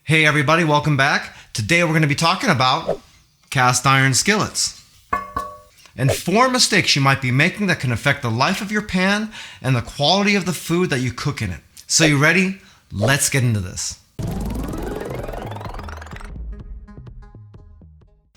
Hey everybody, welcome back. Today we're going to be talking about cast iron skillets. And 4 mistakes you might be making that can affect the life of your pan and the quality of the food that you cook in it. So you ready? Let's get into this.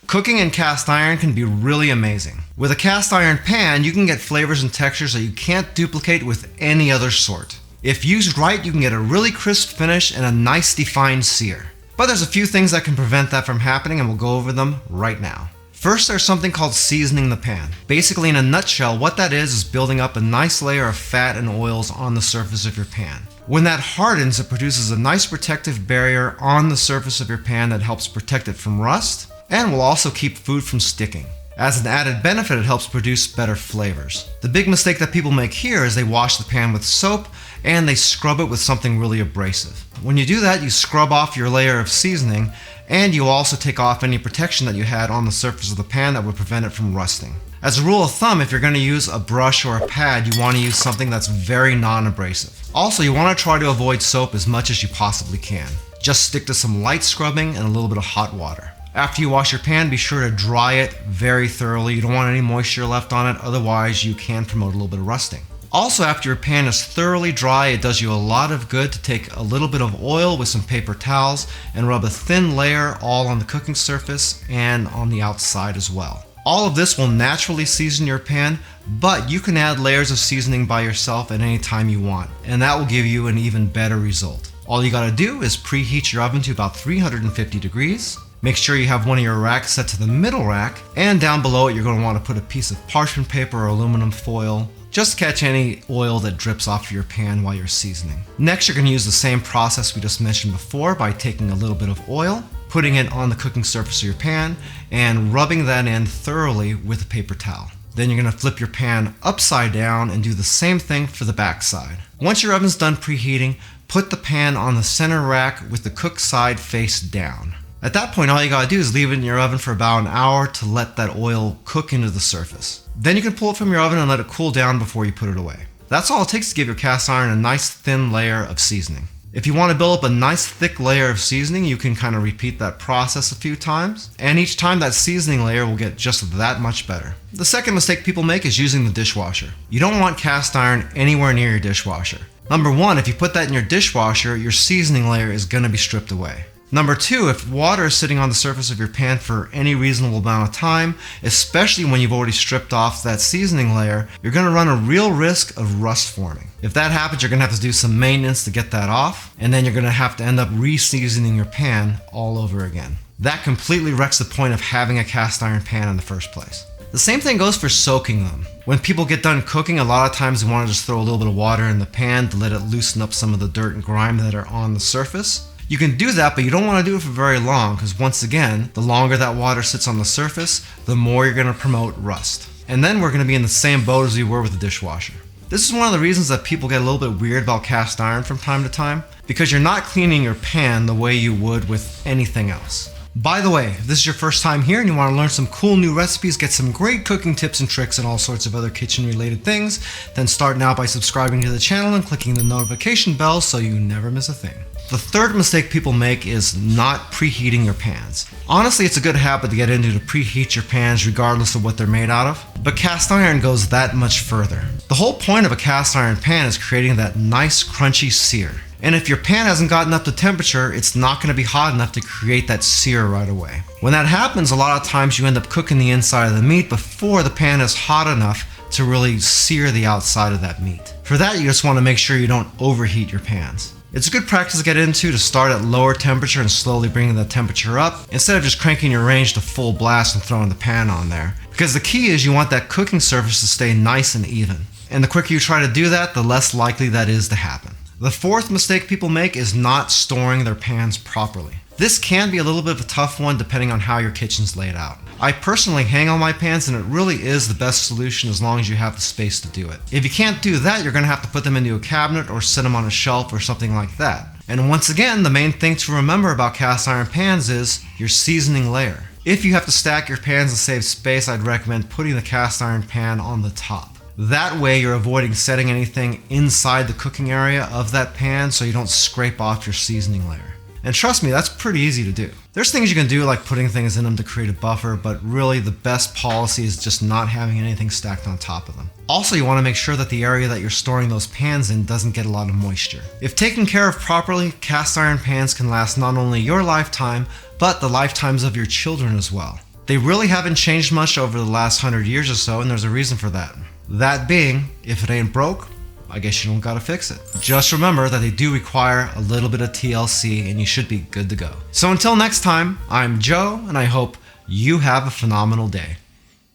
Cooking in cast iron can be really amazing. With a cast iron pan, you can get flavors and textures that you can't duplicate with any other sort. If used right, you can get a really crisp finish and a nice defined sear. But there's a few things that can prevent that from happening, and we'll go over them right now. First, there's something called seasoning the pan. Basically, in a nutshell, what that is building up a nice layer of fat and oils on the surface of your pan. When that hardens, it produces a nice protective barrier on the surface of your pan that helps protect it from rust and will also keep food from sticking. As an added benefit, it helps produce better flavors. The big mistake that people make here is they wash the pan with soap and they scrub it with something really abrasive. When you do that, you scrub off your layer of seasoning and you also take off any protection that you had on the surface of the pan that would prevent it from rusting. As a rule of thumb, if you're going to use a brush or a pad, you want to use something that's very non-abrasive. Also, you want to try to avoid soap as much as you possibly can. Just stick to some light scrubbing and a little bit of hot water. After you wash your pan, be sure to dry it very thoroughly. You don't want any moisture left on it, otherwise you can promote a little bit of rusting. Also, after your pan is thoroughly dry, it does you a lot of good to take a little bit of oil with some paper towels and rub a thin layer all on the cooking surface and on the outside as well. All of this will naturally season your pan, but you can add layers of seasoning by yourself at any time you want, and that will give you an even better result. All you gotta do is preheat your oven to about 350 degrees. Make sure you have one of your racks set to the middle rack, and down below it you're going to want to put a piece of parchment paper or aluminum foil just to catch any oil that drips off your pan while you're seasoning. Next, you're going to use the same process we just mentioned before by taking a little bit of oil, putting it on the cooking surface of your pan, and rubbing that in thoroughly with a paper towel. Then you're going to flip your pan upside down and do the same thing for the back side. Once your oven's done preheating, put the pan on the center rack with the cooked side face down. At that point, all you gotta do is leave it in your oven for about an hour to let that oil cook into the surface. Then you can pull it from your oven and let it cool down before you put it away. That's all it takes to give your cast iron a nice thin layer of seasoning. If you want to build up a nice thick layer of seasoning, you can kind of repeat that process a few times, and each time that seasoning layer will get just that much better. The second mistake people make is using the dishwasher. You don't want cast iron anywhere near your dishwasher. Number 1, if you put that in your dishwasher, your seasoning layer is going to be stripped away. Number 2, if water is sitting on the surface of your pan for any reasonable amount of time, especially when you've already stripped off that seasoning layer, you're going to run a real risk of rust forming. If that happens, you're going to have to do some maintenance to get that off, and then you're going to have to end up re-seasoning your pan all over again. That completely wrecks the point of having a cast iron pan in the first place. The same thing goes for soaking them. When people get done cooking, a lot of times they want to just throw a little bit of water in the pan to let it loosen up some of the dirt and grime that are on the surface. You can do that, but you don't want to do it for very long because once again, the longer that water sits on the surface, the more you're going to promote rust. And then we're going to be in the same boat as we were with the dishwasher. This is one of the reasons that people get a little bit weird about cast iron from time to time, because you're not cleaning your pan the way you would with anything else. By the way, if this is your first time here and you want to learn some cool new recipes, get some great cooking tips and tricks and all sorts of other kitchen related things, then start now by subscribing to the channel and clicking the notification bell so you never miss a thing. The third mistake people make is not preheating your pans. Honestly, it's a good habit to get into to preheat your pans regardless of what they're made out of, but cast iron goes that much further. The whole point of a cast iron pan is creating that nice crunchy sear. And if your pan hasn't gotten up to temperature, it's not going to be hot enough to create that sear right away. When that happens, a lot of times you end up cooking the inside of the meat before the pan is hot enough to really sear the outside of that meat. For that, you just want to make sure you don't overheat your pans. It's a good practice to get into to start at lower temperature and slowly bringing the temperature up instead of just cranking your range to full blast and throwing the pan on there. Because the key is you want that cooking surface to stay nice and even. And the quicker you try to do that, the less likely that is to happen. The fourth mistake people make is not storing their pans properly. This can be a little bit of a tough one depending on how your kitchen's laid out. I personally hang on my pans and it really is the best solution as long as you have the space to do it. If you can't do that, you're going to have to put them into a cabinet or set them on a shelf or something like that. And once again, the main thing to remember about cast iron pans is your seasoning layer. If you have to stack your pans to save space, I'd recommend putting the cast iron pan on the top. That way you're avoiding setting anything inside the cooking area of that pan so you don't scrape off your seasoning layer. And trust me, that's pretty easy to do. There's things you can do like putting things in them to create a buffer, but really the best policy is just not having anything stacked on top of them. Also, you want to make sure that the area that you're storing those pans in doesn't get a lot of moisture. If taken care of properly, cast iron pans can last not only your lifetime, but the lifetimes of your children as well. They really haven't changed much over the last 100 years or so, and there's a reason for that. That being, if it ain't broke, I guess you don't gotta fix it. Just remember that they do require a little bit of TLC and you should be good to go. So until next time, I'm Joe and I hope you have a phenomenal day.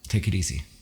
Take it easy.